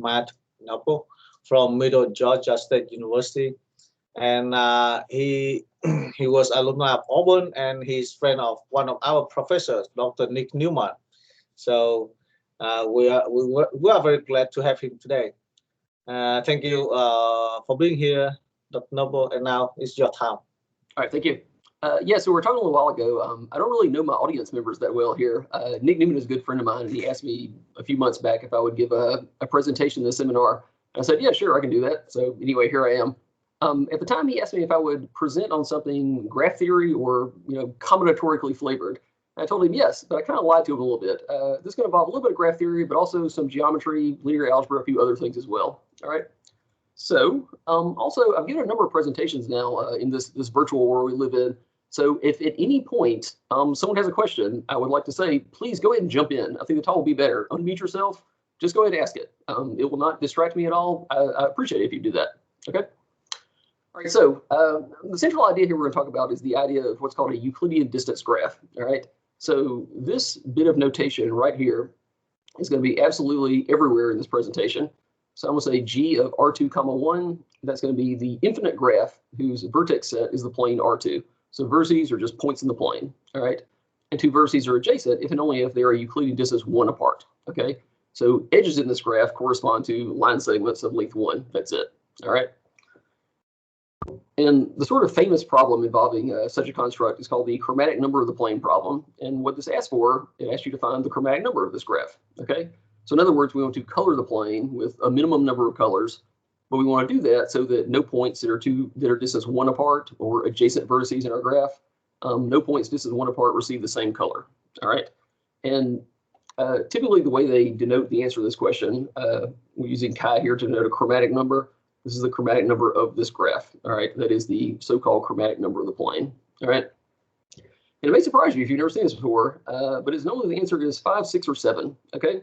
Matt Noble from Middle Georgia State University, and he he was alumni of Auburn, and he's friend of one of our professors, Dr. Nick Newman. So we are very glad to have him today. Thank you for being here, Dr. Noble, and now it's your time. All right, thank you. Yeah, so we were talking a little while ago. I don't really know my audience members that well here. Nick Newman is a good friend of mine, and he asked me a few months back if I would give a presentation in the seminar. And I said, yeah, sure, I can do that. So anyway, here I am. At the time, he asked me if I would present on something graph theory or combinatorically flavored. And I told him yes, but I kind of lied to him a little bit. This is going to involve a little bit of graph theory, but also some geometry, linear algebra, a few other things as well. All right. So also, I've given a number of presentations now in this virtual world we live in. So if at any point someone has a question, I would like to say, please go ahead and jump in. I think the talk will be better. Unmute yourself. Just go ahead and ask it. It will not distract me at all. I appreciate it if you do that. Okay. All right. So the central idea here we're going to talk about is the idea of what's called a Euclidean distance graph. All right. So this bit of notation right here is going to be absolutely everywhere in this presentation. So I'm going to say G of R2, comma 1. That's going to be the infinite graph whose vertex set is the plane R2. So vertices are just points in the plane, all right? And two vertices are adjacent if and only if they are Euclidean distance 1 apart, okay? So edges in this graph correspond to line segments of length 1. That's it, all right? And the sort of famous problem involving such a construct is called the chromatic number of the plane problem. And what this asks for, it asks you to find the chromatic number of this graph, okay? So in other words, we want to color the plane with a minimum number of colors, but we want to do that so that no points that are distance 1 apart or adjacent vertices in our graph, no points distance 1 apart receive the same color. All right. And typically the way they denote the answer to this question, we're using chi here to denote a chromatic number. This is the chromatic number of this graph. All right. That is the so-called chromatic number of the plane. All right. And it may surprise you if you've never seen this before, but it's known that the answer is 5, 6, or 7. Okay.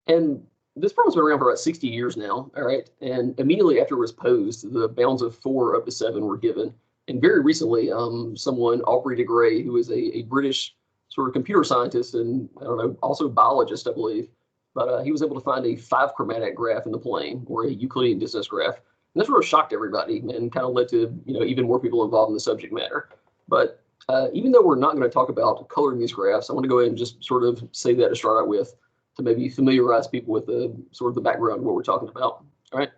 And this problem's been around for about 60 years now, all right? And immediately after it was posed, the bounds of 4 up to 7 were given. And very recently, someone, Aubrey de Grey, who is a British sort of computer scientist and, I don't know, also biologist, I believe, but he was able to find a 5 chromatic graph in the plane, or a Euclidean distance graph. And this sort of shocked everybody and kind of led to, even more people involved in the subject matter. But even though we're not going to talk about coloring these graphs, I want to go ahead and just sort of say that to start out with, to maybe familiarize people with the sort of the background of what we're talking about. All right.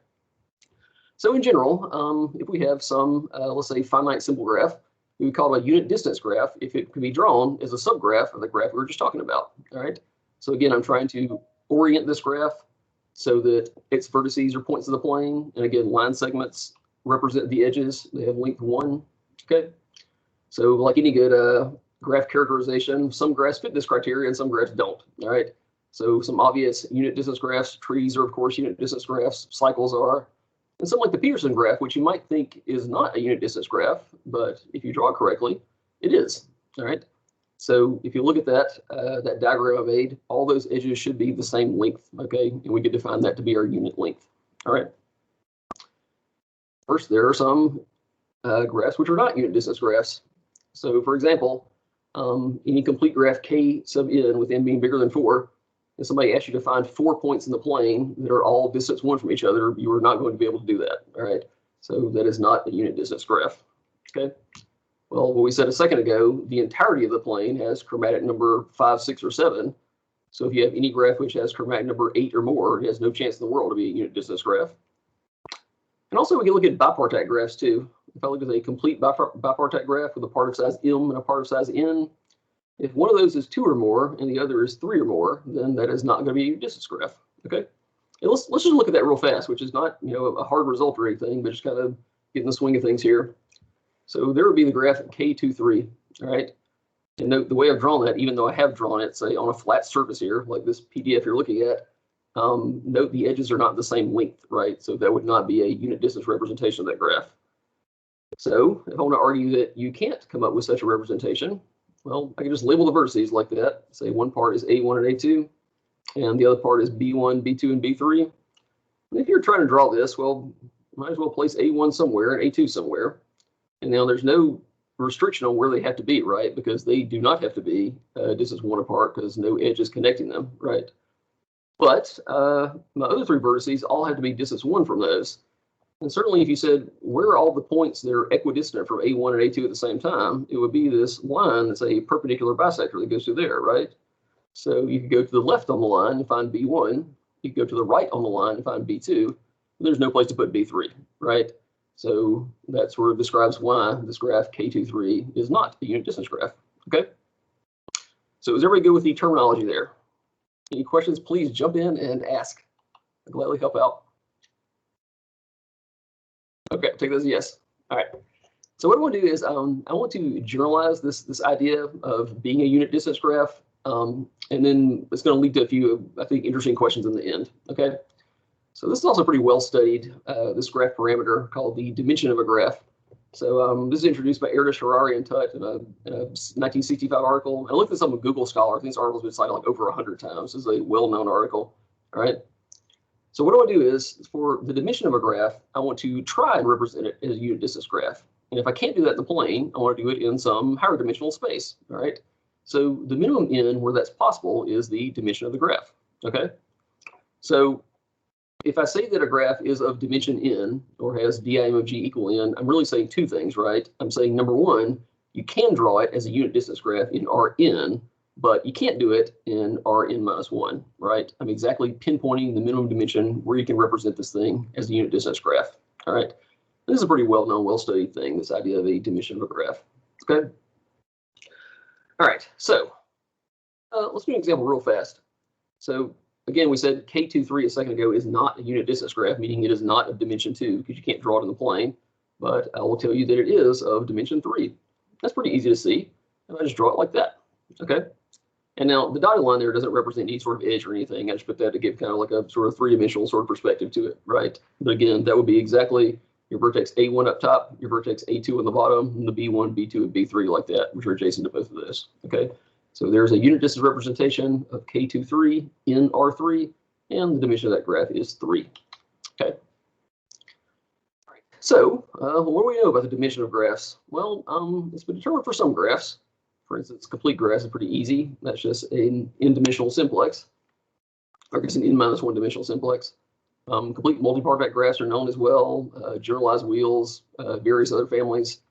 So in general, if we have some, let's say, finite simple graph, we would call it a unit distance graph if it can be drawn as a subgraph of the graph we were just talking about. All right. So again, I'm trying to orient this graph so that its vertices are points of the plane. And again, line segments represent the edges. They have length 1. Okay. So like any good graph characterization, some graphs fit this criteria and some graphs don't. All right. So some obvious unit distance graphs, trees are of course unit distance graphs, cycles are, and something like the Peterson graph, which you might think is not a unit distance graph, but if you draw it correctly, it is. All right. So if you look at that that diagram I made, all those edges should be the same length. Okay, and we could define that to be our unit length. All right. First, there are some graphs which are not unit distance graphs. So for example, any complete graph K sub n with n being bigger than 4. If somebody asks you to find 4 points in the plane that are all distance 1 from each other, you are not going to be able to do that. All right. So that is not a unit distance graph. Okay. Well, what we said a second ago, the entirety of the plane has chromatic number 5, 6, or 7. So if you have any graph which has chromatic number 8 or more, it has no chance in the world to be a unit distance graph. And also we can look at bipartite graphs too. If I look at a complete bipartite graph with a part of size m and a part of size n, if one of those is 2 or more and the other is 3 or more, then that is not going to be a unit distance graph. Okay. And let's just look at that real fast, which is not a hard result or anything, but just kind of getting the swing of things here. So there would be the graph K23. All right. And note the way I've drawn that, even though I have drawn it, say on a flat surface here, like this PDF you're looking at, note the edges are not the same length, right? So that would not be a unit distance representation of that graph. So if I want to argue that you can't come up with such a representation, well, I can just label the vertices like that. Say one part is A1 and A2, and the other part is B1, B2, and B3. And if you're trying to draw this, well, might as well place A1 somewhere and A2 somewhere. And now there's no restriction on where they have to be, right? Because they do not have to be distance 1 apart because no edge is connecting them, right? But my other three vertices all have to be distance 1 from those. And certainly if you said, where are all the points that are equidistant from A1 and A2 at the same time, it would be this line that's a perpendicular bisector that goes through there, right? So you could go to the left on the line and find B1. You could go to the right on the line and find B2. There's no place to put B3, right? So that sort of describes why this graph K23 is not a unit distance graph, okay? So is everybody good with the terminology there? Any questions, please jump in and ask. I'll gladly help out. Okay, I'll take that as a yes. All right. So what I want to do is I want to generalize this idea of being a unit distance graph, and then it's going to lead to a few, I think, interesting questions in the end. Okay. So this is also pretty well studied, this graph parameter called the dimension of a graph. So this is introduced by Erdős, Harari, and Tutt in a 1965 article. I looked this up on Google Scholar. I think this article's been cited like over 100 times. This is a well-known article. All right. So what I want to do is, for the dimension of a graph, I want to try and represent it as a unit distance graph. And if I can't do that in the plane, I want to do it in some higher dimensional space. All right. So the minimum n where that's possible is the dimension of the graph. Okay. So if I say that a graph is of dimension n, or has dim of g equal n, I'm really saying two things, right? I'm saying, number one, you can draw it as a unit distance graph in Rn, but you can't do it in Rn minus 1, right? I'm exactly pinpointing the minimum dimension where you can represent this thing as a unit distance graph, all right? This is a pretty well-known, well-studied thing, this idea of a dimension of a graph, okay? All right, so let's do an example real fast. So again, we said K23 a second ago is not a unit distance graph, meaning it is not of dimension 2 because you can't draw it in the plane. But I will tell you that it is of dimension 3. That's pretty easy to see. And I just draw it like that. Okay. And now the dotted line there doesn't represent any sort of edge or anything. I just put that to give kind of like a sort of three-dimensional sort of perspective to it, right? But again, that would be exactly your vertex A1 up top, your vertex A2 on the bottom, and the B1, B2, and B3 like that, which are adjacent to both of those. Okay. So there's a unit distance representation of K23 in R3, and the dimension of that graph is 3. Okay. All right. So what do we know about the dimension of graphs? Well, it's been determined for some graphs. For instance, complete graphs is pretty easy. That's just an n-dimensional simplex, or it's an n-1 dimensional simplex. Complete multi-part graphs are known as well, generalized wheels, various other families.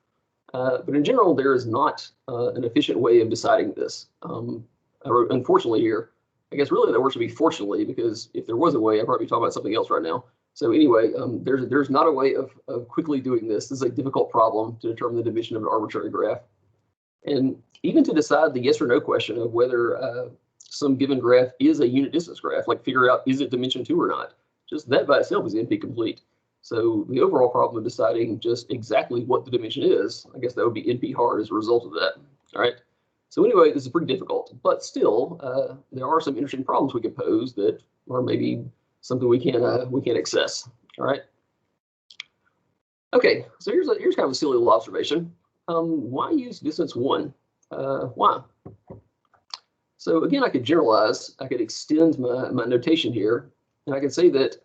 But in general, there is not an efficient way of deciding this. I wrote unfortunately here. I guess really that word should be fortunately, because if there was a way, I'd probably be talking about something else right now. So anyway, there's not a way of quickly doing this. This is a difficult problem to determine the dimension of an arbitrary graph. And even to decide the yes or no question of whether some given graph is a unit distance graph, like figure out is it dimension 2 or not, just that by itself is NP-complete. So the overall problem of deciding just exactly what the dimension is, I guess that would be NP hard as a result of that. All right. So anyway, this is pretty difficult, but still, there are some interesting problems we could pose that are maybe something we can access. All right. Okay. So here's kind of a silly little observation. Why use distance 1? Why? So again, I could generalize. I could extend my notation here, and I could say that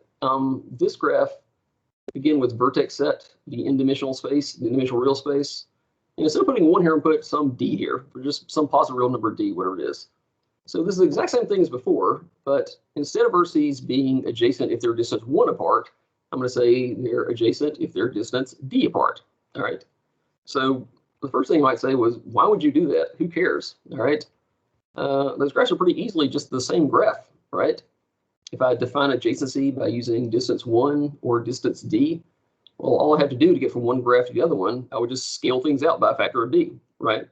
this graph begin with vertex set, the n-dimensional space, the n-dimensional real space. And instead of putting 1 here and put some d here, or just some positive real number d, whatever it is. So this is the exact same thing as before, but instead of vertices being adjacent if they're distance 1 apart, I'm going to say they're adjacent if they're distance d apart. All right. So the first thing you might say was, why would you do that? Who cares? All right. Those graphs are pretty easily just the same graph, right? If I define adjacency by using distance 1 or distance d, well, all I have to do to get from one graph to the other one, I would just scale things out by a factor of d, right?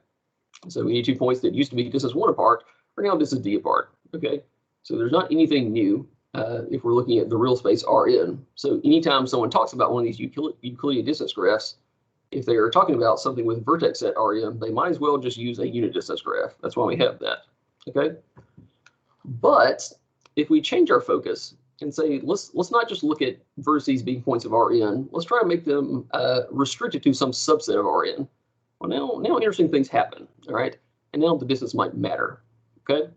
So any 2 points that used to be distance 1 apart are now distance d apart, okay? So there's not anything new if we're looking at the real space Rn. So anytime someone talks about one of these Euclidean distance graphs, if they are talking about something with vertex set Rn, they might as well just use a unit distance graph. That's why we have that, okay? But if we change our focus and say, let's not just look at vertices being points of Rn, let's try to make them restricted to some subset of Rn. Well, now interesting things happen, all right? And now the distance might matter, okay?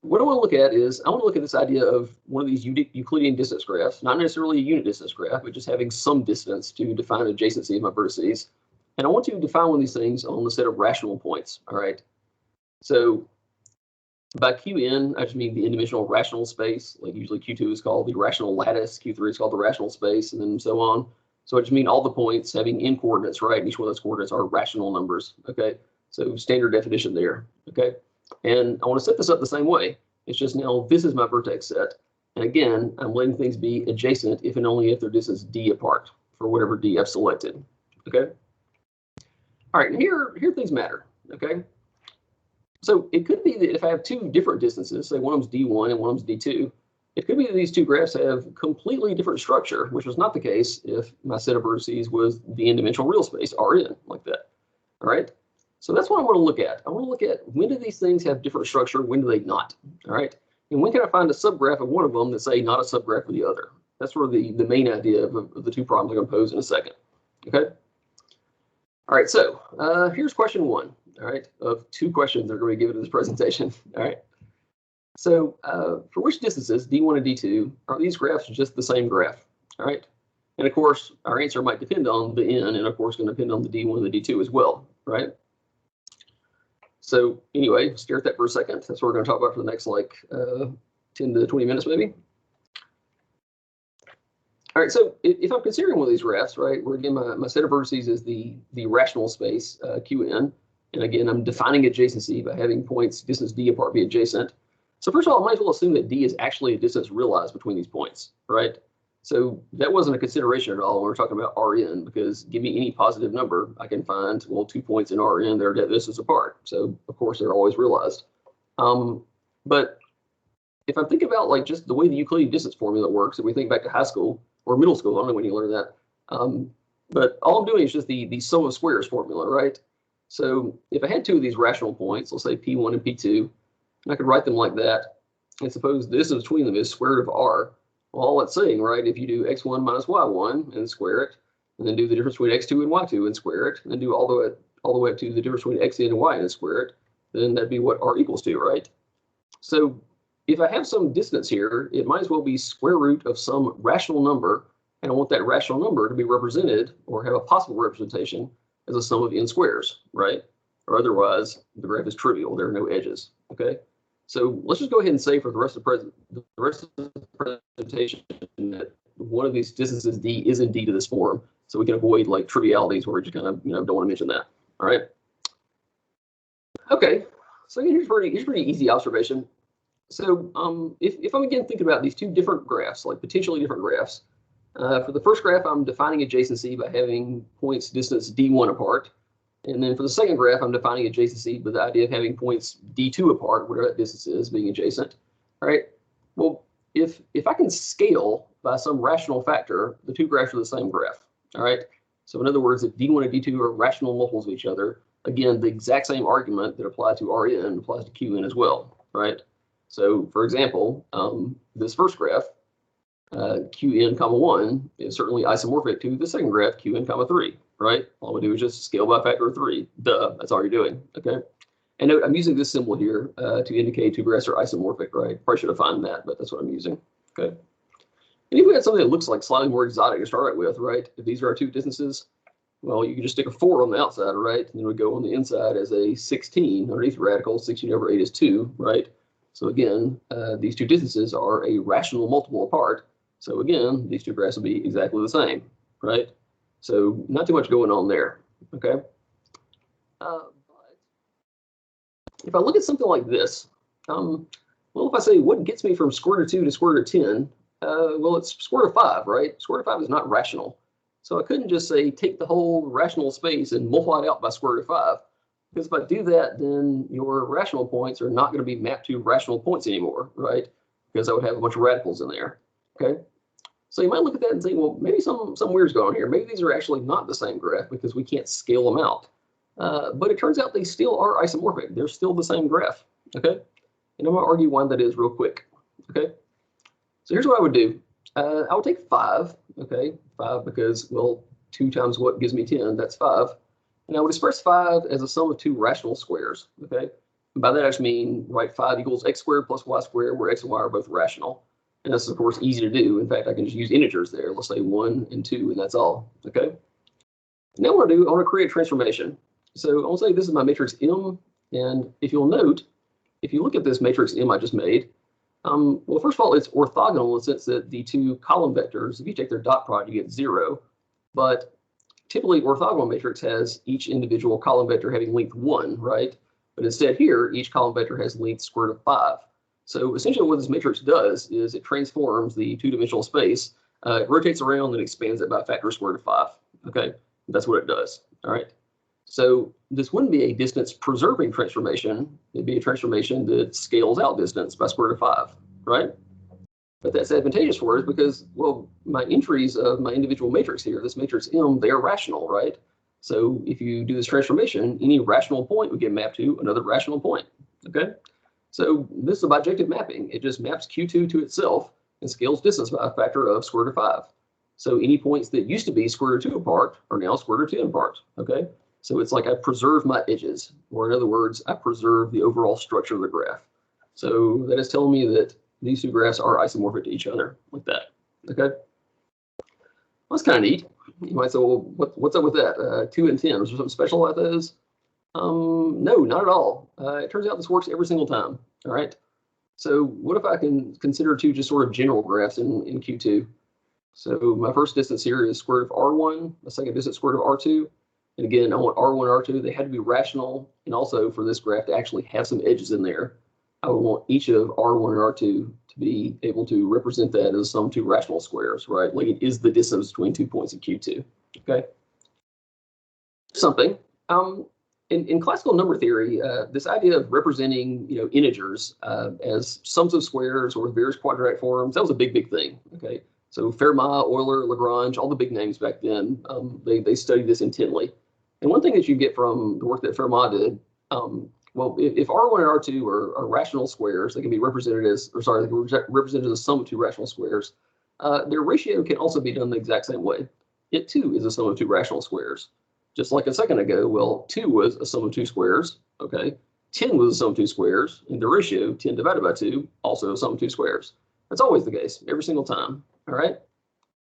What I want to look at is, I want to look at this idea of one of these Euclidean distance graphs, not necessarily a unit distance graph, but just having some distance to define adjacency of my vertices. And I want to define one of these things on the set of rational points, all right? So By Qn, I just mean the n-dimensional rational space. Like usually Q2 is called the rational lattice, Q3 is called the rational space, and then so on. So I just mean all the points having n coordinates, right? And each one of those coordinates are rational numbers, okay? So standard definition there, okay? And I want to set this up the same way. It's just now this is my vertex set. And again, I'm letting things be adjacent if and only if their distance d apart for whatever d I've selected, okay? All right, and here things matter, okay? So it could be that if I have two different distances, say one of them's d1 and one of them's d2, it could be that these two graphs have completely different structure, which was not the case if my set of vertices was the n-dimensional real space, Rn, like that, all right? So that's what I want to look at. I want to look at when do these things have different structure, when do they not, all right? And when can I find a subgraph of one of them that's, say, not a subgraph of the other? That's sort of the main idea of the two problems I'm going to pose in a second, okay? All right, so here's question one, all right, of two questions that are going to be given in this presentation, all right? So for which distances, d1 and d2, are these graphs just the same graph, all right? And of course, our answer might depend on the n, and of course, going to depend on the d1 and the d2 as well, right? So anyway, stare at that for a second. That's what we're going to talk about for the next, like, 10 to 20 minutes, maybe. All right, so if I'm considering one of these graphs, right, where again, my set of vertices is the rational space, Qn, and again, I'm defining adjacency by having points distance d apart be adjacent. So first of all, I might as well assume that d is actually a distance realized between these points, right? So that wasn't a consideration at all when we're talking about Rn, because give me any positive number, I can find, well, 2 points in Rn that are that distance apart. So of course, they're always realized. But if I'm thinking about like just the way the Euclidean distance formula works, if we think back to high school or middle school, I don't know when you learned that. But all I'm doing is just the sum of squares formula, right? So if I had two of these rational points, let's say P1 and P2, and I could write them like that, and suppose the distance between them is square root of R. Well, all that's saying, right, if you do x1 minus y1 and square it, and then do the difference between x2 and y2 and square it, and then do all the way up to the difference between xn and yn and square it, then that'd be what R equals to, right? So if I have some distance here, it might as well be square root of some rational number, and I want that rational number to be represented or have a possible representation as a sum of n squares, right? Or otherwise, the graph is trivial. There are no edges, okay? So let's just go ahead and say for the rest of the presentation that one of these distances d is indeed of this form, so we can avoid like trivialities where we just kind of don't want to mention that. All right. Okay. So here's a pretty easy observation. So if I'm again thinking about these two different graphs, like potentially different graphs, for the first graph I'm defining adjacency by having points distance d1 apart. And then for the second graph, I'm defining adjacency with the idea of having points d2 apart, whatever that distance is, being adjacent. All right. Well, if I can scale by some rational factor, the two graphs are the same graph. All right. So in other words, if d1 and d2 are rational multiples of each other, again, the exact same argument that applied to Rn applies to Qn as well. Right. So for example, this first graph, Qn comma 1 is certainly isomorphic to the second graph, Qn comma 3. Right? All we do is just scale by a factor of 3. Duh, that's all you're doing, okay? And note, I'm using this symbol here to indicate two graphs are isomorphic, right? Probably should have found that, but that's what I'm using, okay? And if we had something that looks like slightly more exotic to start out with, right? If these are our two distances, well, you can just stick a 4 on the outside, right? And then we go on the inside as a 16 underneath the radical. 16 over 8 is 2, right? So again, these two distances are a rational multiple apart. So again, these two graphs will be exactly the same, right? So not too much going on there, okay? But if I look at something like this, well, if I say what gets me from square root of 2 to square root of 10, well, it's square root of 5, right? Square root of 5 is not rational. So I couldn't just say take the whole rational space and multiply it out by square root of 5. Because if I do that, then your rational points are not going to be mapped to rational points anymore, right? Because I would have a bunch of radicals in there, okay? So you might look at that and think, well, maybe some weird's going on here. Maybe these are actually not the same graph because we can't scale them out. But it turns out they still are isomorphic. They're still the same graph, okay? And I'm going to argue why that is real quick, okay? So here's what I would do. I would take 5, okay? 5 because, well, 2 times what gives me 10, that's 5. And I would express 5 as a sum of two rational squares, okay? And by that I just mean, right, 5 equals x squared plus y squared, where x and y are both rational. And that's, of course, easy to do. In fact, I can just use integers there. Let's say 1 and 2, and that's all, okay? Now what I want to create a transformation. So I want to say this is my matrix M, and if you'll note, if you look at this matrix M I just made, well, first of all, it's orthogonal in the sense that the two column vectors, if you take their dot product, you get 0. But typically, orthogonal matrix has each individual column vector having length 1, right? But instead here, each column vector has length square root of 5. So essentially what this matrix does is it transforms the two-dimensional space, it rotates around and expands it by a factor square root of 5. Okay, that's what it does. All right. So this wouldn't be a distance preserving transformation. It'd be a transformation that scales out distance by square root of 5, right? But that's advantageous for us because, well, my entries of my individual matrix here, this matrix M, they are rational, right? So if you do this transformation, any rational point would get mapped to another rational point, okay? So this is a bijective mapping. It just maps Q2 to itself and scales distance by a factor of square root of 5. So any points that used to be square root of 2 apart are now square root of 2 apart, okay? So it's like I preserve my edges, or in other words, I preserve the overall structure of the graph. So that is telling me that these two graphs are isomorphic to each other, like that, okay? Well, that's kind of neat. You might say, well, what's up with that? 2 and 10, was there something special about those? No, not at all. It turns out this works every single time, all right? So what if I can consider 2 just sort of general graphs in Q2? So my first distance here is square root of R1, my second distance square root of R2. And again, I want R1 and R2, they had to be rational. And also for this graph to actually have some edges in there, I would want each of R1 and R2 to be able to represent that as some 2 rational squares, right? Like it is the distance between 2 points in Q2, okay? Something. In classical number theory, this idea of representing, integers as sums of squares or various quadratic forms, that was a big thing, okay? So Fermat, Euler, Lagrange, all the big names back then, they studied this intently. And one thing that you get from the work that Fermat did, well, if R1 and R2 are rational squares, they can be represented as, they can be represented as a sum of 2 rational squares. Their ratio can also be done the exact same way. It too is a sum of 2 rational squares. Just like a second ago, well, 2 was a sum of 2 squares, okay? 10 was a sum of 2 squares, and the ratio 10 divided by 2, also a sum of 2 squares. That's always the case, every single time, all right?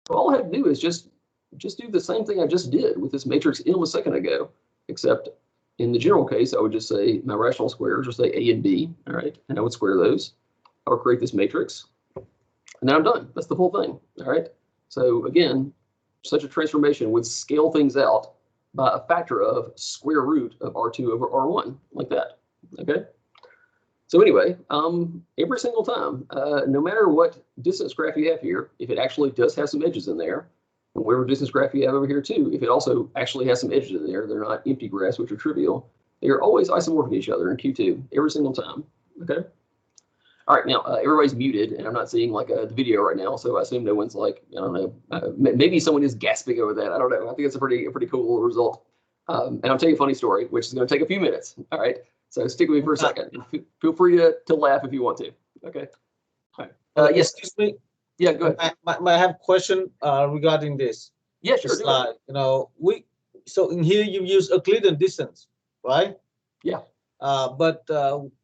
So all I have to do is just do the same thing I just did with this matrix M a second ago, except in the general case, I would just say my rational squares, or say A and B, all right? And I would square those. I would create this matrix, and then I'm done. That's the whole thing, all right? So again, such a transformation would scale things out by a factor of square root of R2 over R1, like that, okay? So anyway, every single time, no matter what distance graph you have here, if it actually does have some edges in there, and whatever distance graph you have over here too, if it also actually has some edges in there, they're not empty graphs, which are trivial, they are always isomorphic to each other in Q2, every single time, okay? All right, now everybody's muted, and I'm not seeing like the video right now, so I assume no one's like, I don't know, maybe someone is gasping over that. I don't know. I think it's a pretty cool result. And I'll tell you a funny story, which is going to take a few minutes. All right, so stick with me for a second. Feel free to laugh if you want to. Okay. All right. Yes. Excuse me. Yeah, go ahead. I have a question regarding this. Yeah, sure. It's like, so in here you use Euclidean distance, right? Yeah. But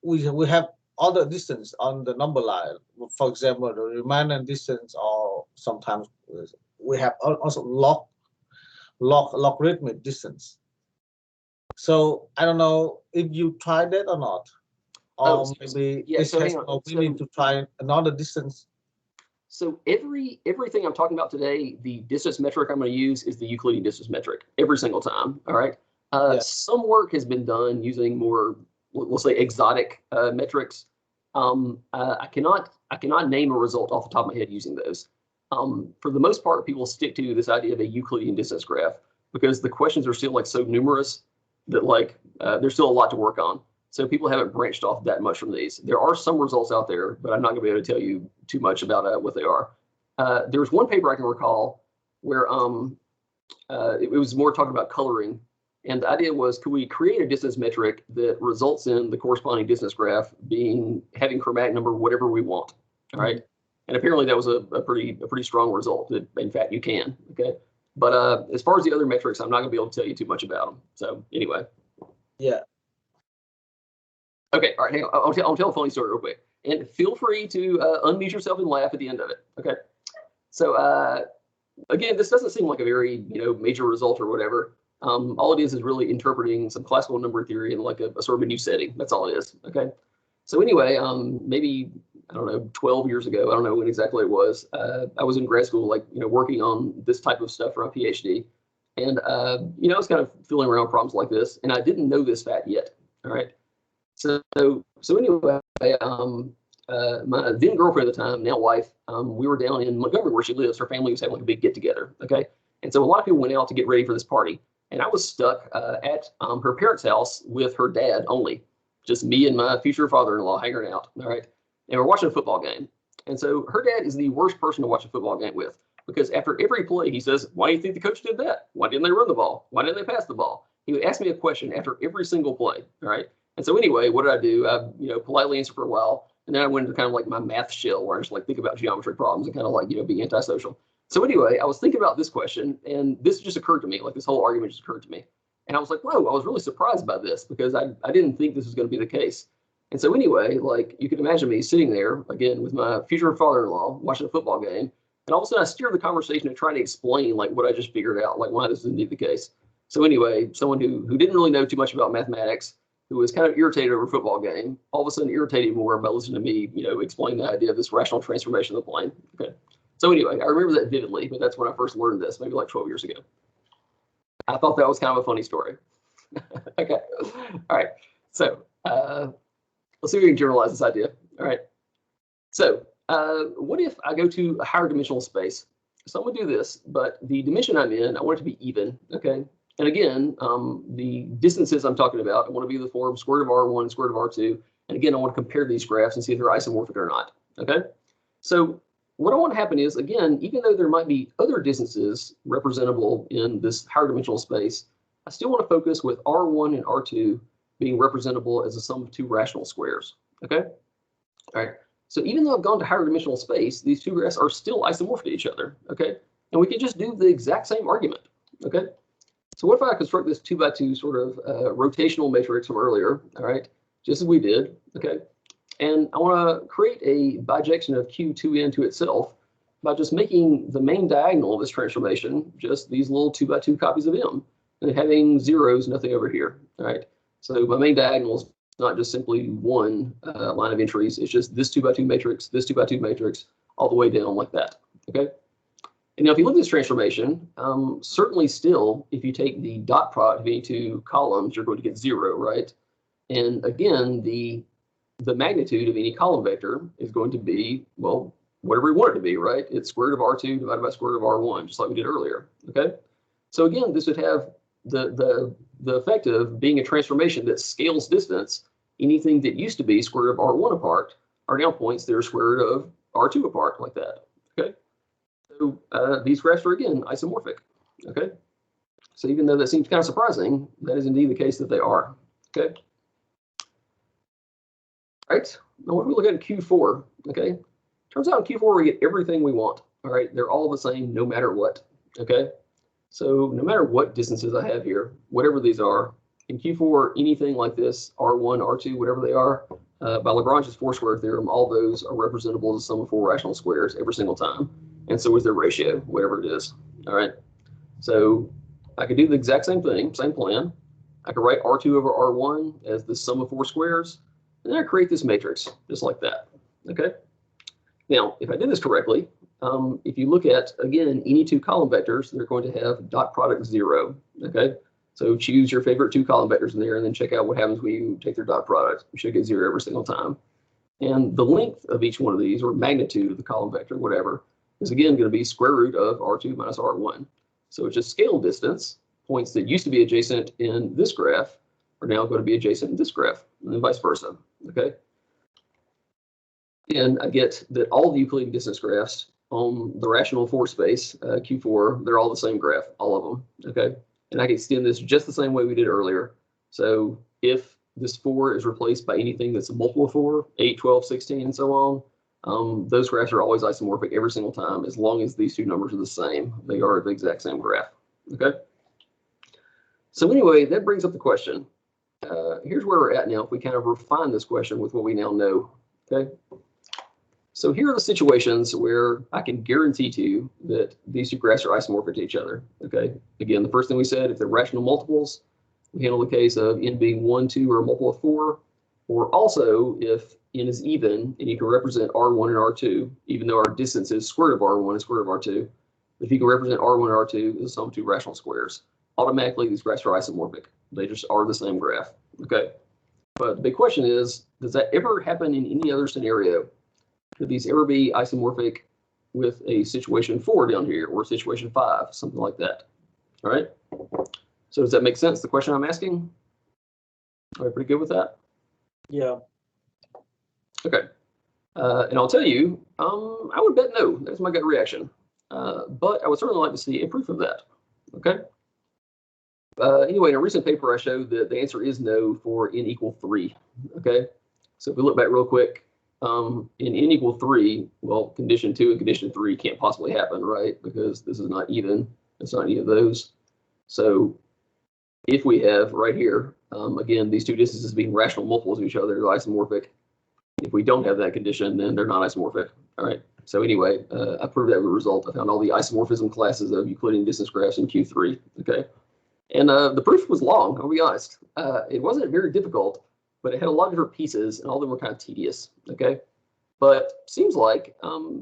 we have other distance on the number line. For example, the Riemann distance, or sometimes we have also logarithmic distance. So I don't know if you tried that or not, or maybe we need to try another distance. So everything I'm talking about today, the distance metric I'm going to use is the Euclidean distance metric every single time. All right. Some work has been done using more, we'll say, exotic metrics. I cannot name a result off the top of my head using those. For the most part, people stick to this idea of a Euclidean distance graph because the questions are still like so numerous that like there's still a lot to work on. So people haven't branched off that much from these. There are some results out there, but I'm not going to be able to tell you too much about what they are. There was one paper I can recall where it was more talking about coloring. And the idea was, could we create a distance metric that results in the corresponding distance graph having chromatic number whatever we want, all right? And apparently that was a pretty strong result. That in fact you can, okay? But as far as the other metrics, I'm not gonna be able to tell you too much about them. So anyway. Yeah. Okay, all right, hang on. I'll tell a funny story real quick. And feel free to unmute yourself and laugh at the end of it, okay? So again, this doesn't seem like a very major result or whatever. All it is really interpreting some classical number theory in like a sort of a new setting. That's all it is. Okay. So anyway, maybe, I don't know, 12 years ago, I don't know when exactly it was, I was in grad school, like, working on this type of stuff for a PhD. And, I was kind of fooling around with problems like this, and I didn't know this fact yet. All right. So anyway, my then girlfriend at the time, now wife, we were down in Montgomery where she lives. Her family was having like a big get together. Okay. And so a lot of people went out to get ready for this party. And I was stuck at her parents' house with her dad only, just me and my future father-in-law hanging out. All right. And we're watching a football game. And so her dad is the worst person to watch a football game with, because after every play, he says, "Why do you think the coach did that? Why didn't they run the ball? Why didn't they pass the ball?" He would ask me a question after every single play. All right. And so anyway, what did I do? I, politely answered for a while. And then I went into kind of like my math shell where I just like think about geometry problems and kind of like, be antisocial. So anyway, I was thinking about this question, and this just occurred to me, like this whole argument just occurred to me. And I was like, whoa, I was really surprised by this because I didn't think this was going to be the case. And so anyway, like you can imagine me sitting there again with my future father-in-law watching a football game. And all of a sudden I steer the conversation and try to explain like what I just figured out, like why this is indeed the case. So anyway, someone who didn't really know too much about mathematics, who was kind of irritated over a football game, all of a sudden irritated more by listening to me, explain the idea of this rational transformation of the plane. Okay. So anyway, I remember that vividly, but that's when I first learned this, maybe like 12 years ago. I thought that was kind of a funny story. Okay. All right. So let's see if we can generalize this idea. All right. So what if I go to a higher dimensional space? So I'm going to do this, but the dimension I'm in, I want it to be even. Okay. And again, the distances I'm talking about, I want to be the form square root of R1, square root of R2. And again, I want to compare these graphs and see if they're isomorphic or not. Okay. So what I want to happen is, again, even though there might be other distances representable in this higher dimensional space, I still want to focus with R1 and R2 being representable as a sum of two rational squares. Okay. All right. So even though I've gone to higher dimensional space, these two graphs are still isomorphic to each other. Okay. And we can just do the exact same argument. Okay. So what if I construct this 2x2 sort of rotational matrix from earlier, all right, just as we did, okay? And I want to create a bijection of Q2n to itself by just making the main diagonal of this transformation just these little 2x2 copies of M, and having zeros, nothing over here, all right? So my main diagonal is not just simply one line of entries, it's just this 2x2 matrix, this 2x2 matrix, all the way down like that, okay? And now if you look at this transformation, certainly still, if you take the dot product of any two columns, you're going to get 0, right? And again, the magnitude of any column vector is going to be, well, whatever we want it to be, right? It's square root of R2 divided by square root of R1, just like we did earlier, okay? So again, this would have the effect of being a transformation that scales distance. Anything that used to be square root of R1 apart are now points that are square root of R2 apart, like that, okay? So these graphs are, again, isomorphic, okay? So even though that seems kind of surprising, that is indeed the case that they are, okay? All right, now what do we look at in Q4, okay? Turns out in Q4 we get everything we want, all right? They're all the same no matter what, okay? So no matter what distances I have here, whatever these are, in Q4, anything like this, R1, R2, whatever they are, by Lagrange's four-square theorem, all those are representable as a sum of four rational squares every single time. And so is their ratio, whatever it is. All right. So I could do the exact same thing, same plan. I could write R2 over R1 as the sum of four squares, and then I create this matrix just like that. Okay. Now, if I did this correctly, if you look at, again, any two column vectors, they're going to have dot product 0. Okay. So choose your favorite two column vectors in there and then check out what happens when you take their dot product. You should get 0 every single time. And the length of each one of these, or magnitude of the column vector, whatever, is again going to be square root of R2 minus R1. So it's just scale distance. Points that used to be adjacent in this graph are now going to be adjacent in this graph, and then vice versa. Okay. And I get that all the Euclidean distance graphs on the rational 4 space, Q4, they're all the same graph, all of them. Okay. And I can extend this just the same way we did earlier. So if this 4 is replaced by anything that's a multiple of 4, 8, 12, 16, and so on, those graphs are always isomorphic every single time, as long as these two numbers are the same. They are the exact same graph. Okay. So anyway, that brings up the question. Here's where we're at now if we kind of refine this question with what we now know. Okay. So here are the situations where I can guarantee to you that these two graphs are isomorphic to each other. Okay. Again, the first thing we said, if they're rational multiples, we handle the case of n being 1, 2, or a multiple of 4. or also if n is even and you can represent R1 and R2, even though our distance is square root of R1 and square root of R2, if you can represent R1 and R2 as the sum of two rational squares, automatically these graphs are isomorphic. They just are the same graph. Okay. But the big question is, does that ever happen in any other scenario? Could these ever be isomorphic with a situation 4 down here or situation 5, something like that? All right. So does that make sense, the question I'm asking? Are we pretty good with that? Yeah. Okay. And I'll tell you, I would bet no. That's my gut reaction. But I would certainly like to see a proof of that. Okay. Anyway, in a recent paper, I showed that the answer is no for n equal 3. Okay. So if we look back real quick, in n equal 3, well, condition 2 and condition 3 can't possibly happen, right? Because this is not even. It's not any of those. So if we have right here, again, these two distances being rational multiples of each other, they're isomorphic. If we don't have that condition, then they're not isomorphic. All right. So anyway, I proved that as a result. I found all the isomorphism classes of Euclidean distance graphs in Q3. Okay. And the proof was long, I'll be honest. It wasn't very difficult, but it had a lot of different pieces, and all of them were kind of tedious. Okay. But seems like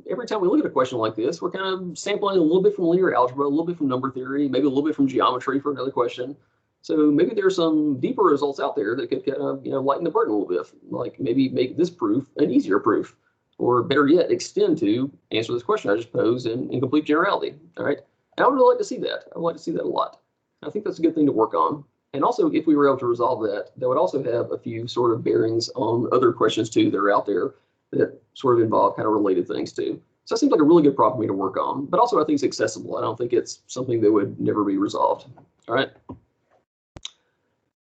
every time we look at a question like this, we're kind of sampling a little bit from linear algebra, a little bit from number theory, maybe a little bit from geometry for another question. So maybe there's some deeper results out there that could kind of, lighten the burden a little bit, like maybe make this proof an easier proof, or better yet, extend to answer this question I just posed in complete generality. All right. And I would really like to see that. I would like to see that a lot. I think that's a good thing to work on. And also, if we were able to resolve that, that would also have a few sort of bearings on other questions too that are out there that sort of involve kind of related things too. So that seems like a really good problem for me to work on. But also, I think it's accessible. I don't think it's something that would never be resolved. All right.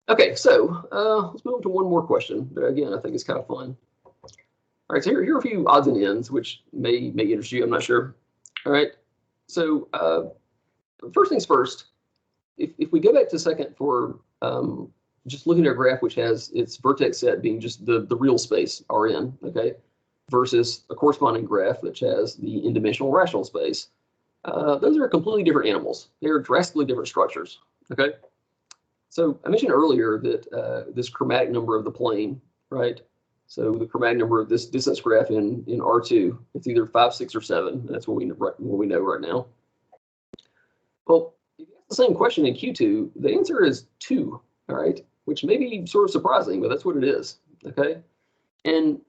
Okay, so let's move on to one more question that, again, I think is kind of fun. All right, so here are a few odds and ends, which may interest you. I'm not sure. All right, so first things first, if we go back to a second for just looking at a graph which has its vertex set being just the real space, Rn, okay, versus a corresponding graph which has the n-dimensional rational space, those are completely different animals. They're drastically different structures, okay? So I mentioned earlier that this chromatic number of the plane, right? So the chromatic number of this distance graph in R2, it's either 5, 6, or 7. That's what we know right now. Well, if you ask the same question in Q2, the answer is 2, all right? Which may be sort of surprising, but that's what it is, okay? And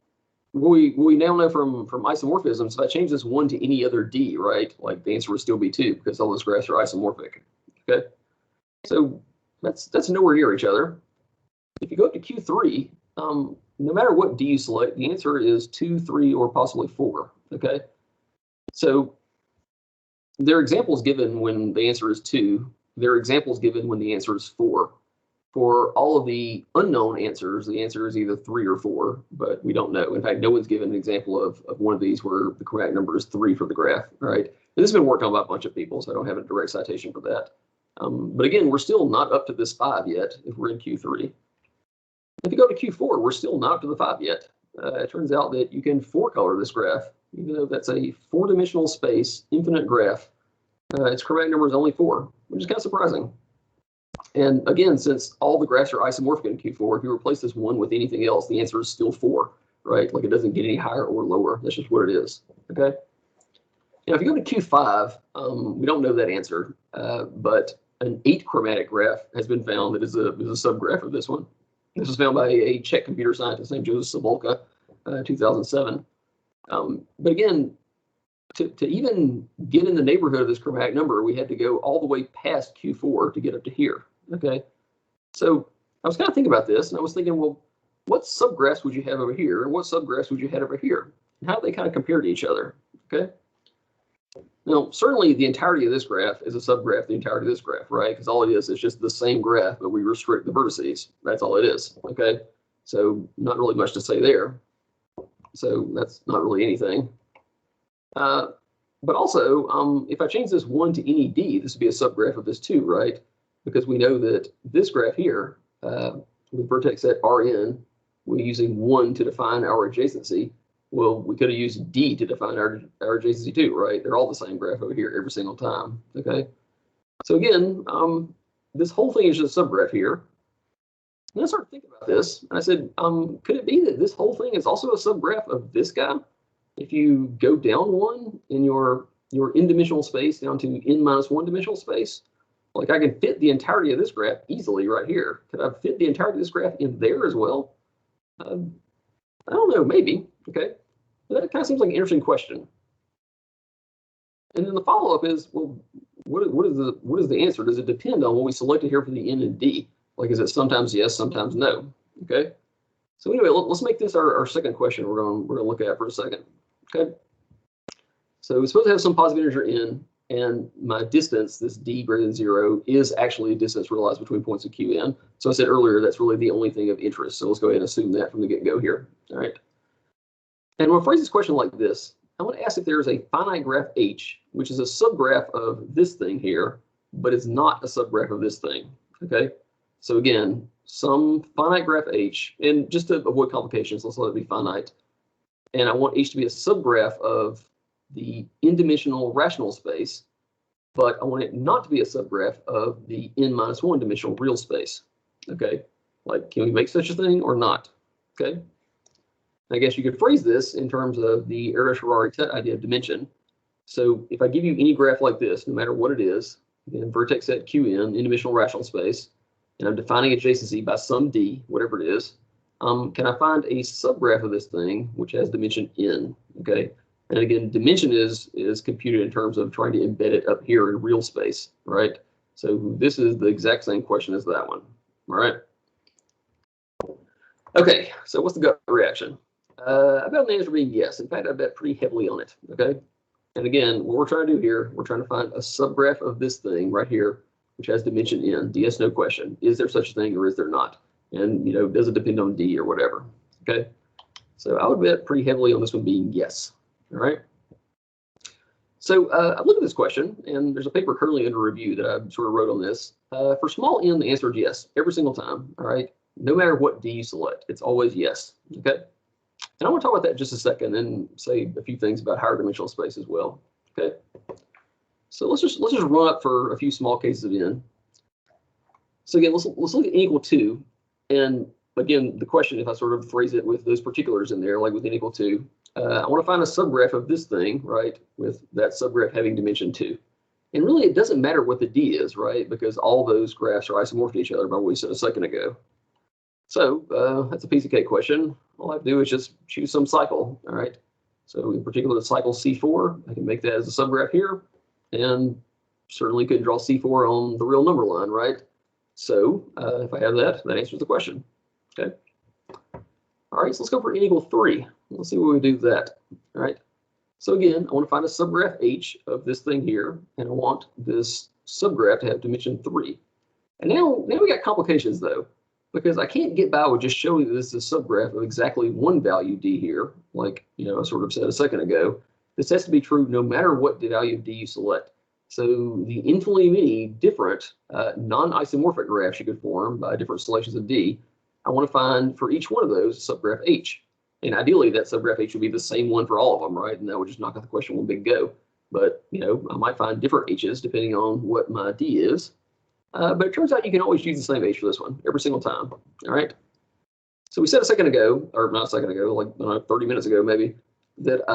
what we now know from isomorphisms, if I change this 1 to any other D, right? Like the answer would still be 2 because all those graphs are isomorphic, okay? So that's nowhere near each other. If you go up to Q3, no matter what D you select, the answer is 2, 3, or possibly 4, okay? So there are examples given when the answer is 2. There are examples given when the answer is 4. For all of the unknown answers, the answer is either 3 or 4, but we don't know. In fact, no one's given an example of one of these where the correct number is 3 for the graph, right? And this has been worked on by a bunch of people, so I don't have a direct citation for that. But again, we're still not up to this 5 yet if we're in Q3. If you go to Q4, we're still not up to the 5 yet. It turns out that you can 4-color this graph, even though that's a 4-dimensional space, infinite graph. Its chromatic number is only 4, which is kind of surprising. And again, since all the graphs are isomorphic in Q4, if you replace this 1 with anything else, the answer is still 4, right? Like it doesn't get any higher or lower. That's just what it is, okay? Now, if you go to Q5, we don't know that answer, but an 8 chromatic graph has been found that is a subgraph of this one. This was found by a Czech computer scientist named Josef Sobolka, 2007. But again, to even get in the neighborhood of this chromatic number, we had to go all the way past Q4 to get up to here, okay? So I was kind of thinking about this, and I was thinking, well, what subgraphs would you have over here, and what subgraphs would you have over here? And how do they kind of compare to each other, okay? Now, certainly the entirety of this graph is a subgraph, the entirety of this graph, right? Because all it is just the same graph, but we restrict the vertices. That's all it is, okay? So not really much to say there. So that's not really anything. But also, if I change this 1 to any D, this would be a subgraph of this 2, right? Because we know that this graph here, with vertex at Rn, we're using 1 to define our adjacency. Well, we could have used D to define our adjacency too, right? They're all the same graph over here every single time, okay? So again, this whole thing is just a subgraph here. And I started thinking about this, and I said, could it be that this whole thing is also a subgraph of this guy? If you go down one in your n-dimensional space down to n-1 dimensional space, like I can fit the entirety of this graph easily right here. Could I fit the entirety of this graph in there as well? I don't know, maybe. Okay, but that kind of seems like an interesting question. And then the follow-up is, well, what is the answer? Does it depend on what we selected here for the n and d? Like, is it sometimes yes, sometimes no? Okay. So anyway, let's make this our second question we're going to look at for a second. Okay. So we're supposed to have some positive integer n, and my distance, this d greater than 0, is actually a distance realized between points of qn. So I said earlier that's really the only thing of interest. So let's go ahead and assume that from the get-go here. All right. And we'll phrase this question like this. I want to ask if there is a finite graph H, which is a subgraph of this thing here, but it's not a subgraph of this thing. Okay. So again, some finite graph H, and just to avoid complications, let's let it be finite. And I want H to be a subgraph of the n-dimensional rational space, but I want it not to be a subgraph of the n-1 dimensional real space. Okay, like, can we make such a thing or not? Okay, I guess you could phrase this in terms of the Arrow-Harari idea of dimension. So if I give you any graph like this, no matter what it is, again, vertex at Qn, n-dimensional rational space, and I'm defining adjacency by some d, whatever it is, can I find a subgraph of this thing which has dimension n? Okay, and again, dimension is computed in terms of trying to embed it up here in real space, right? So this is the exact same question as that one. All right. Okay, so what's the gut reaction? I bet the answer being yes. In fact, I bet pretty heavily on it. Okay, and again, what we're trying to do here, we're trying to find a subgraph of this thing right here, which has dimension n. DS, no question. Is there such a thing or is there not? And, you know, does it depend on d or whatever? Okay, so I would bet pretty heavily on this one being yes. All right. So I look at this question, and there's a paper currently under review that I sort of wrote on this. For small n, the answer is yes every single time. All right, no matter what d you select, it's always yes. Okay, and I want to talk about that in just a second and say a few things about higher dimensional space as well. Okay, so let's just run up for a few small cases of n. So again, let's look at n equal 2. And again, the question, if I sort of phrase it with those particulars in there, like with n equal 2, I want to find a subgraph of this thing, right, with that subgraph having dimension 2. And really, it doesn't matter what the d is, right, because all those graphs are isomorphic to each other by what we said a second ago. So that's a piece of cake question. All I have to do is just choose some cycle, all right? So in particular, the cycle C4, I can make that as a subgraph here, and certainly could draw C4 on the real number line, right? So if I have that, that answers the question. Okay. All right, so let's go for n equal 3. Let's see what we do with that. All right. So again, I want to find a subgraph H of this thing here, and I want this subgraph to have dimension 3. And now we got complications though, because I can't get by with just showing that this is a subgraph of exactly one value d here, like, you know, I sort of said a second ago. This has to be true no matter what the value of d you select. So the infinitely many different non-isomorphic graphs you could form by different selections of d, I want to find for each one of those a subgraph H. And ideally, that subgraph H would be the same one for all of them, right? And that would just knock out the question one big go. But, you know, I might find different H's depending on what my d is. But it turns out you can always use the same H for this one every single time. All right. So we said a second ago, or not a second ago, like 30 minutes ago maybe, that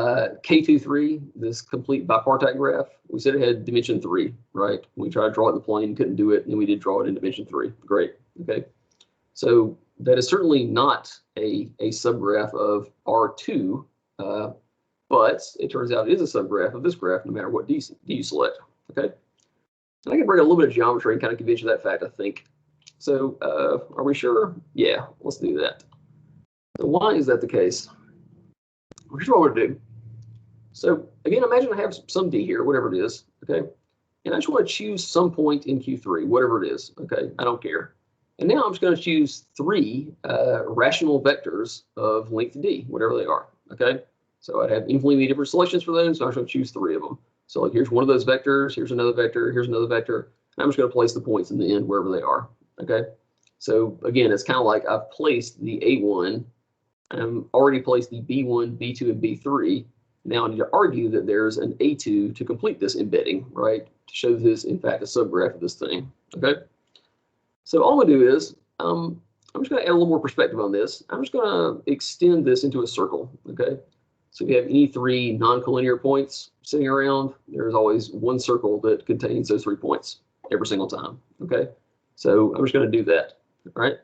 K23, this complete bipartite graph, we said it had dimension 3, right? We tried to draw it in the plane, couldn't do it, and we did draw it in dimension 3. Great. Okay. So that is certainly not a subgraph of R2, but it turns out it is a subgraph of this graph no matter what d you select. Okay. And I can bring a little bit of geometry and kind of convince you of that fact, I think. So are we sure? Yeah, let's do that. So why is that the case? Here's what we're going to do. So again, imagine I have some d here, whatever it is, okay? And I just want to choose some point in Q3, whatever it is, okay? I don't care. And now I'm just going to choose 3 rational vectors of length d, whatever they are, okay? So I'd have infinitely many different selections for those, so I'm just going to choose 3 of them. So like here's one of those vectors, here's another vector, here's another vector, and I'm just going to place the points in the end wherever they are, okay? So again, it's kind of like I've placed the A1, I've already placed the B1, B2, and B3. Now I need to argue that there's an A2 to complete this embedding, right? To show this, in fact, a subgraph of this thing, okay? So all I'm going to do is I'm I'm just going to add a little more perspective on this. I'm just going to extend this into a circle, okay? So if you have any three non-collinear points sitting around, there's always one circle that contains those 3 points every single time, okay? So I'm just going to do that, all right?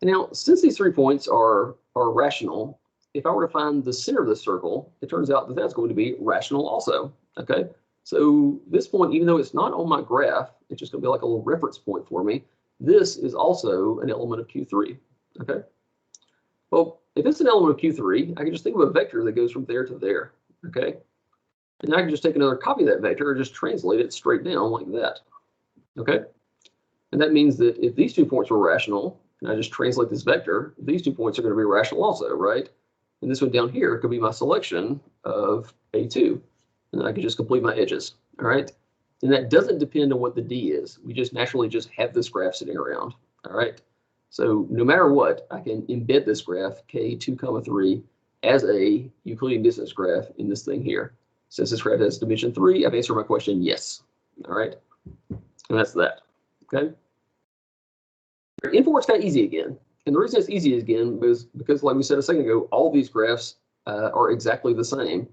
And now, since these 3 points are rational, if I were to find the center of the circle, it turns out that that's going to be rational also, okay? So this point, even though it's not on my graph, it's just going to be like a little reference point for me. This is also an element of Q3, okay? Well, if it's an element of Q3, I can just think of a vector that goes from there to there, okay? And I can just take another copy of that vector and just translate it straight down like that, okay? And that means that if these 2 points were rational, and I just translate this vector, these 2 points are going to be rational also, right? And this one down here could be my selection of A2. And then I can just complete my edges, all right? And that doesn't depend on what the D is. We just naturally just have this graph sitting around, all right? So no matter what, I can embed this graph, K2, 3, as a Euclidean distance graph in this thing here. Since this graph has dimension 3, I've answered my question, yes, all right? And that's that, okay? N4 is kind of easy again. And the reason it's easy again is because, like we said a second ago, all these graphs are exactly the same.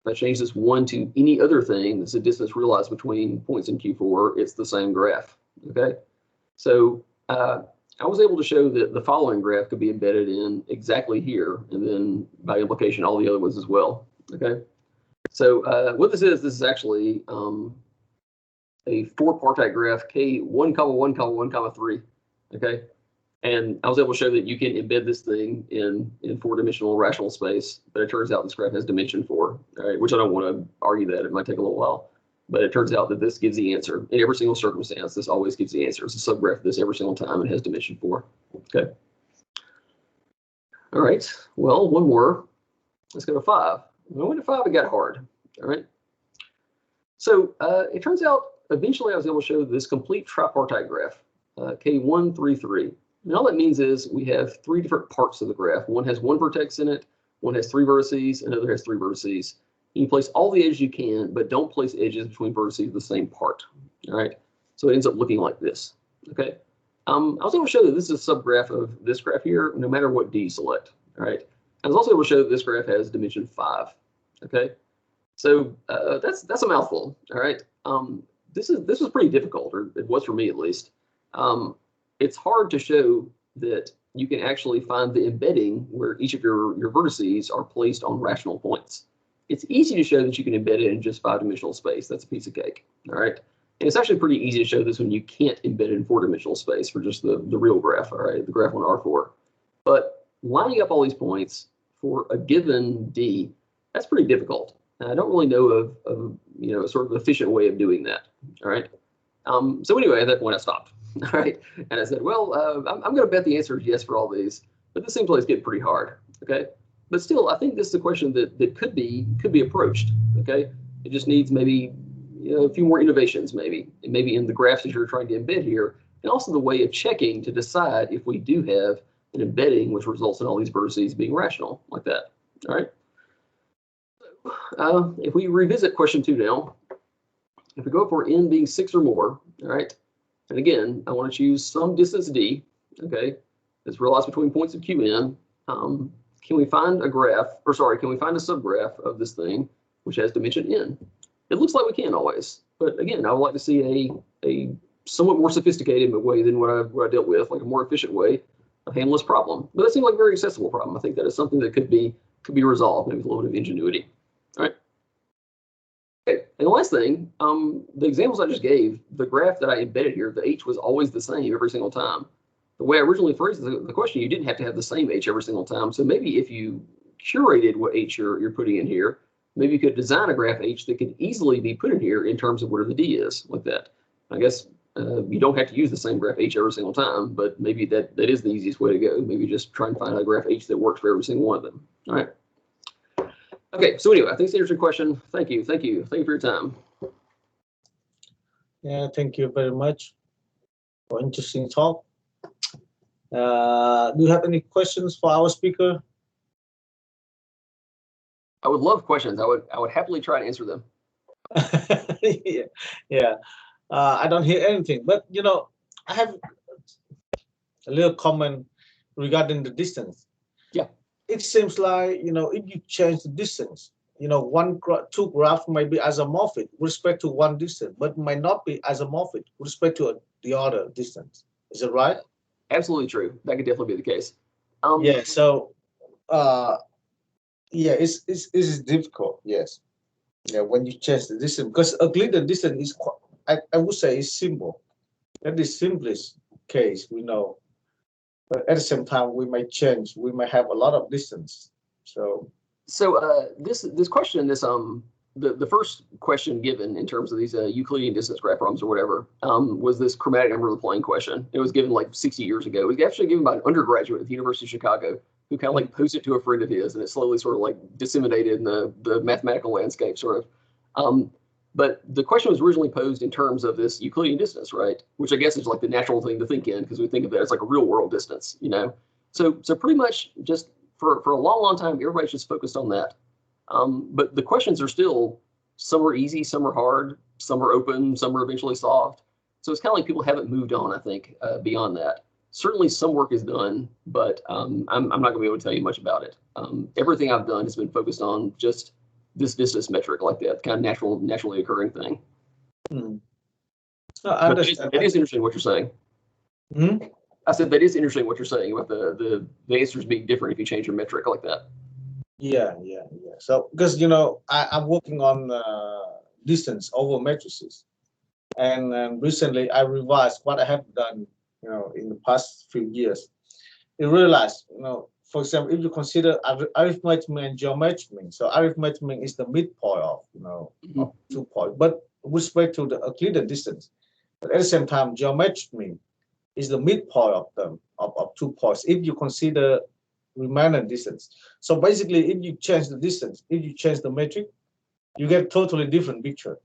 If I change this 1 to any other thing that's a distance realized between points in Q4, it's the same graph, okay? So I was able to show that the following graph could be embedded in exactly here, and then by implication, all the other ones as well, okay? So what this is actually a 4-partite graph, K1, 1, 1, 3, okay? And I was able to show that you can embed this thing in 4-dimensional rational space, but it turns out this graph has dimension 4, all right? Which I don't want to argue that, it might take a little while, but it turns out that this gives the answer. In every single circumstance, this always gives the answer. It's a subgraph of this every single time and has dimension 4, okay? All right, well, one more. Let's go to 5. When I went to 5, it got hard, all right? So it turns out, eventually I was able to show this complete tripartite graph, K1, 3, 3. And all that means is we have 3 different parts of the graph. One has 1 vertex in it, one has 3 vertices, another has 3 vertices. You place all the edges you can, but don't place edges between vertices of the same part. All right, so it ends up looking like this. Okay, I was able to show that this is a subgraph of this graph here, no matter what D you select. All right, I was also able to show that this graph has dimension 5. Okay, so that's a mouthful. All right, this was pretty difficult, or it was for me at least. It's hard to show that you can actually find the embedding where each of your vertices are placed on rational points. It's easy to show that you can embed it in just 5-dimensional space. That's a piece of cake, all right? And it's actually pretty easy to show this when you can't embed it in 4-dimensional space for just the real graph, all right, the graph on R4. But lining up all these points for a given D, that's pretty difficult. And I don't really know of a sort of efficient way of doing that, all right? So anyway, at that point I stopped, all right? And I said, well, I'm going to bet the answer is yes for all these, but this seems like it's getting pretty hard, okay? But still, I think this is a question that could be approached, okay? It just needs maybe a few more innovations, maybe in the graphs that you're trying to embed here, and also the way of checking to decide if we do have an embedding which results in all these vertices being rational, like that, all right? If we revisit question 2 now, if we go for n being 6 or more, all right, and again, I want to choose some distance d, okay, that's realized between points of Qn. Can we find a subgraph of this thing which has dimension n? It looks like we can always, but again, I would like to see a somewhat more sophisticated way than what I dealt with, like a more efficient way of handling this problem. But that seems like a very accessible problem. I think that is something that could be resolved, maybe with a little bit of ingenuity. All right. Okay, and the last thing, the examples I just gave, the graph that I embedded here, the h was always the same every single time. The way I originally phrased the question, you didn't have to have the same h every single time. So maybe if you curated what h you're putting in here, maybe you could design a graph h that could easily be put in here in terms of where the d is, like that. I guess you don't have to use the same graph h every single time, but maybe that is the easiest way to go. Maybe just try and find a graph h that works for every single one of them. All right. Okay, so anyway, I think that's answered your question. Thank you for your time. Yeah, thank you very much for interesting talk. Do you have any questions for our speaker? I would love questions. I would happily try to answer them. Yeah. I don't hear anything, but I have a little comment regarding the distance. Yeah. It seems like, if you change the distance, two graphs might be isomorphic with respect to one distance, but might not be isomorphic with respect to the other distance. Is it right? Absolutely true. That could definitely be the case. Yeah. So, yeah, it's difficult. Yes. Yeah. When you change the distance, because Euclidean distance is quite, I would say, is simple. That is simplest case we know. But at the same time, we may change. We may have a lot of distance. So this question, the first question given in terms of these Euclidean distance graph problems or whatever, was this chromatic number of the plane question. It was given like 60 years ago. It was actually given by an undergraduate at the University of Chicago who kind of like posed it to a friend of his, and it slowly sort of like disseminated in the mathematical landscape, sort of. But the question was originally posed in terms of this Euclidean distance, right? Which I guess is like the natural thing to think in, because we think of that as like a real world distance, So pretty much just for a long time, everybody's just focused on that. But the questions are still, some are easy, some are hard, some are open, some are eventually solved. So it's kind of like people haven't moved on, I think, beyond that. Certainly some work is done, but I'm not going to be able to tell you much about it. Everything I've done has been focused on just this distance metric, like that kind of naturally occurring thing. No, I understand. It is interesting what you're saying. I said that is interesting what you're saying about the answers being different if you change your metric like that. Yeah. So because I'm working on distance over matrices, and recently I revised what I have done in the past few years. I realized for example, if you consider arithmetic mean and geometric mean, so arithmetic mean is the midpoint of of 2 points, but with respect to the Euclidean distance, but at the same time geometric mean is the midpoint of them of 2 points if you consider remaining distance. So basically, if you change the distance, if you change the metric, you get totally different picture.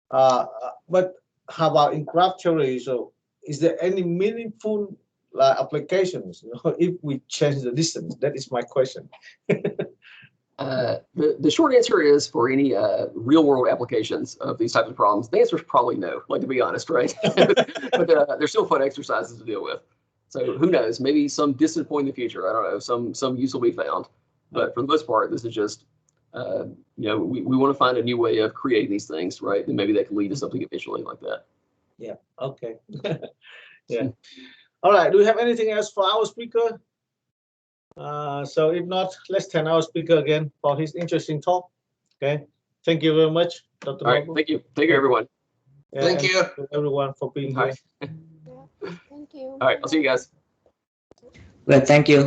But how about in graph theory? So is there any meaningful applications if we change the distance? That is my question. The short answer is, for any real world applications of these types of problems, the answer is probably no, like, to be honest, right? But they're still fun exercises to deal with. So who knows, maybe some distant point in the future, I don't know, some use will be found. But for the most part, this is just, we want to find a new way of creating these things, right? And maybe that can lead to something eventually like that. Yeah, okay. Yeah. All right, do we have anything else for our speaker? So if not, let's thank our speaker again for his interesting talk. Okay, thank you very much, Dr. All right, thank you, everyone. Yeah, thank you, everyone, for being here. Thank you. All right, I'll see you guys. well, thank you.